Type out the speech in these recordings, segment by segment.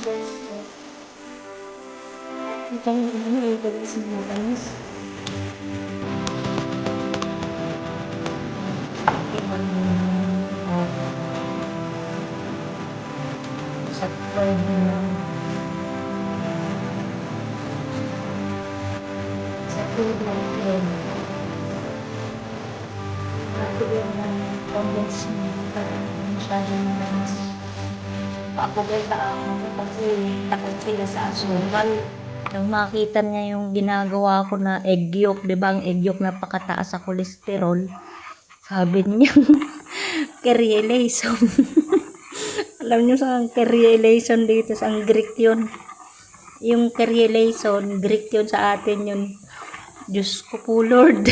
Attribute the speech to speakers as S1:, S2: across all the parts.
S1: Itong guys mo guys. Sa third na. Sa third na pen. Ako yung condense milk para masyadong paapugay ka ako kasi takot sila sa asukal. Nung makita niya yung ginagawa ko na egg yolk, di ba ang egg yolk napakataas sa kolesterol, sabi niya, Kyrieleison. Alam niyo sa Kyrieleison dito, sa Greek yun. Yung Kyrieleison, Greek yun sa atin yun. Diyos ko po Lord.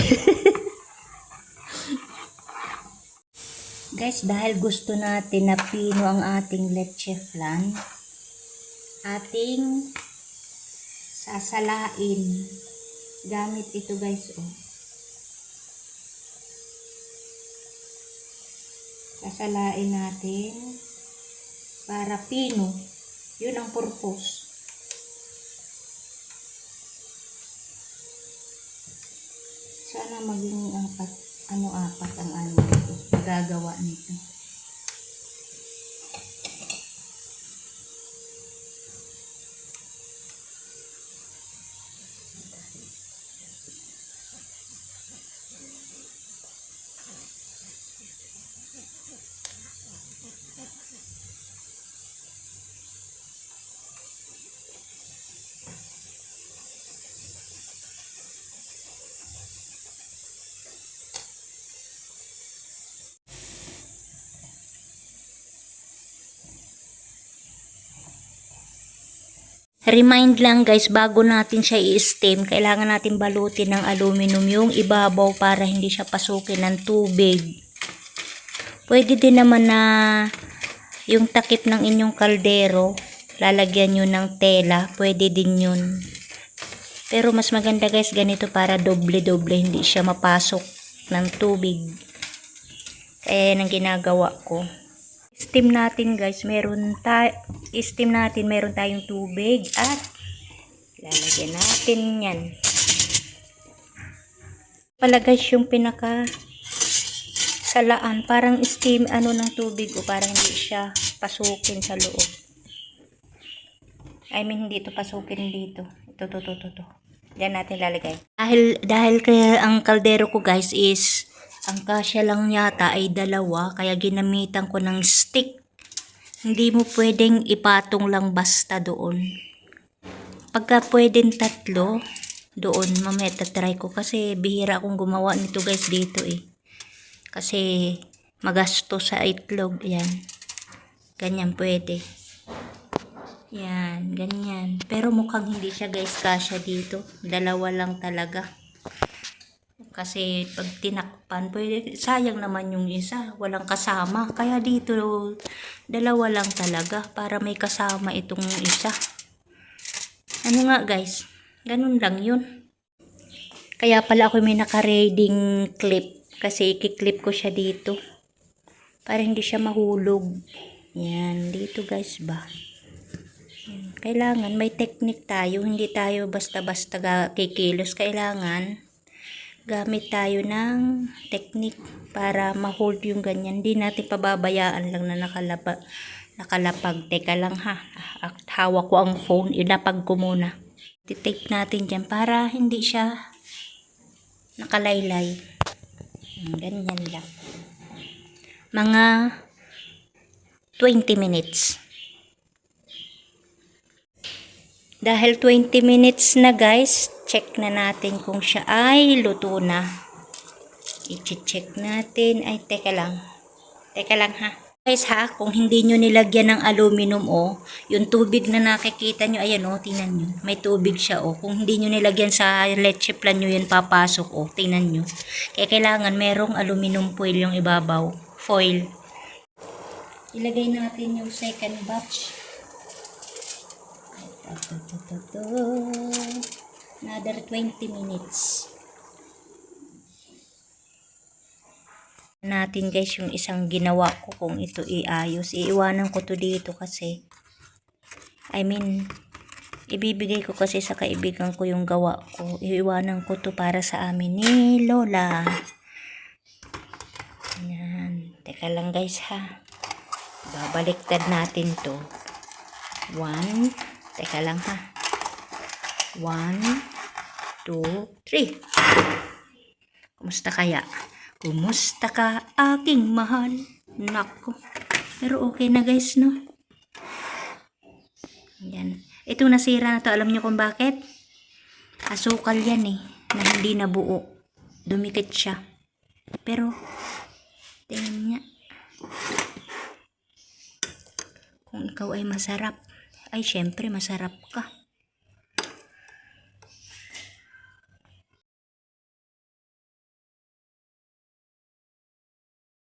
S1: Guys, dahil gusto natin na pino ang ating leche flan, ating sasalain gamit ito guys, oh. Sasalain natin para pino, yun ang purpose. Sana maging apat ang magagawa nito. Remind lang guys, bago natin siya i-steam, kailangan natin balutin ng aluminum yung ibabaw para hindi siya pasukin ng tubig. Pwede din naman na yung takip ng inyong kaldero, lalagyan nyo ng tela, pwede din yun. Pero mas maganda guys ganito para doble-doble, hindi siya mapasok ng tubig. Kaya yan ang ginagawa ko. Steam natin guys, meron tayong tubig at lalagyan natin yan. Pala guys yung pinaka salaan, parang steam ng tubig o parang hindi siya pasukin sa loob. I mean hindi ito pasukin dito. Ito. Diyan natin lalagay. Dahil kaya ang kaldero ko guys is ang kasya lang yata ay 2, kaya ginamitan ko ng stick. Hindi mo pwedeng ipatong lang basta doon. Pagka pwedeng 3, doon mamaya try ko kasi bihira akong gumawa nito guys dito eh. Kasi magasto sa itlog. Yan. Ganyan pwede. Yan, ganyan. Pero mukhang hindi siya guys kasya dito. 2 lang talaga. Kasi pag tinakpan, pwede, sayang naman yung isa, walang kasama. Kaya dito, 2 lang talaga para may kasama itong isa. Ano nga guys, ganun lang yun. Kaya pala ako may naka-reading clip kasi i-clip ko siya dito para hindi siya mahulog. Yan, dito guys ba. Yan. Kailangan may technique tayo, hindi tayo basta-basta kikilos. Kailangan gamit tayo ng technique para ma-hold yung ganyan. Hindi natin pababayaan lang na nakalapag. Teka lang ha. Hawak ko ang phone. Ilapag ko muna. Titape natin dyan para hindi siya nakalaylay. Ganyan lang. Mga 20 minutes. Dahil 20 minutes na guys, check na natin kung siya ay luto na. I-check natin. Ay, teka lang. Teka lang ha. Guys ha, kung hindi nyo nilagyan ng aluminum yung tubig na nakikita nyo, ayan tingnan nyo. May tubig siya Kung hindi nyo nilagyan sa leche flan nyo yun papasok tingnan nyo. Kaya kailangan merong aluminum foil yung ibabaw. Foil. Ilagay natin yung second batch. Another 20 minutes. Natin guys yung isang ginawa ko kung ito iayos. Iiwanan ko to dito kasi I mean, ibibigay ko kasi sa kaibigan ko yung gawa ko. Iiwanan ko to para sa amin ni Lola. Yan. Teka lang guys ha. Babaliktad natin to. 1. Teka lang ha. 1, 2, 3. Kumusta kaya? Kumusta ka aking mahal? Nako. Pero okay na guys, no? Yan. Itong nasira na to, alam niyo kung bakit? Asukal yan eh, na hindi nabuo. Dumikit siya. Pero, tingnan niya. Kung ikaw ay masarap, ay syempre masarap ka.